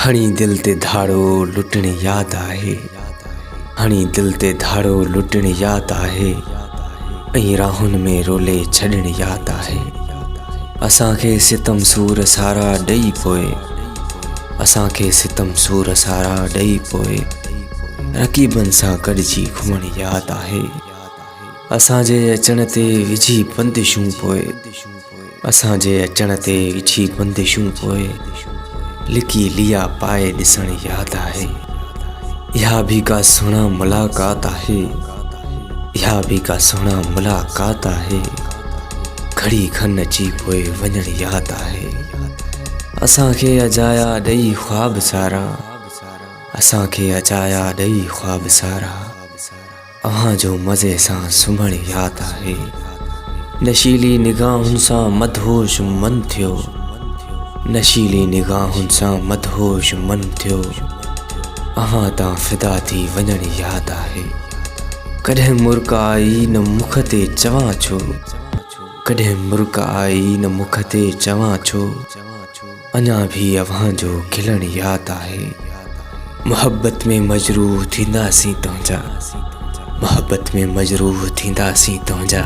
हणी दिल ते धाड़ो लुटण याद आहे। हणी दिल ते धाड़ो लुटण याद आहे। ऐं राहुनि में रोले छॾण याद आहे। असांखे सितम सूर सारा ॾेई पोइ, असांखे सितम सूर सारा ॾेई पोइ रक़ीबनि सां गॾिजी घुमण याद आहे। असांजे अचण ते विझी बंदिशूं पोइ, असांजे अचण ते विझी बंदिशूं पोइ लिकी लिया पाए ॾिसण याद आहे। इहा भी का सुहिणा मुलाक़ात आहे। इहा भी का सुहिणा मुलाक़ात आहे। घड़ी खन अची पोइ वञण याद आहे। असांखे अजाया ॾेई ख्वाब सारा, असांखे अजाया ॾेई ख्वाब सारा अव्हां जो मज़े सां सुम्हण याद आहे। नशीली निगाहुनि सां मदहोश मन थियो, नशीली निगाहुनि सां मदहोश मन थियो अव्हां तां फिदा थी वञण याद आहे। कॾहिं मुर्क आई न मुख ते चवां छो, कॾहिं मुर्क आई न मुख ते चवां छो अञा भी अव्हां जो खिलण याद आहे। मोहब्बत में मजरूह थींदासीं तुंहिंजा, मोहब्बत में मजरूह थींदासीं तुंहिंजा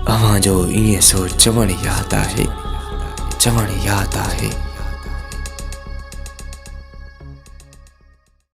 अव्हां जो ईअं सो चवण याद आहे, चवण याद आहे।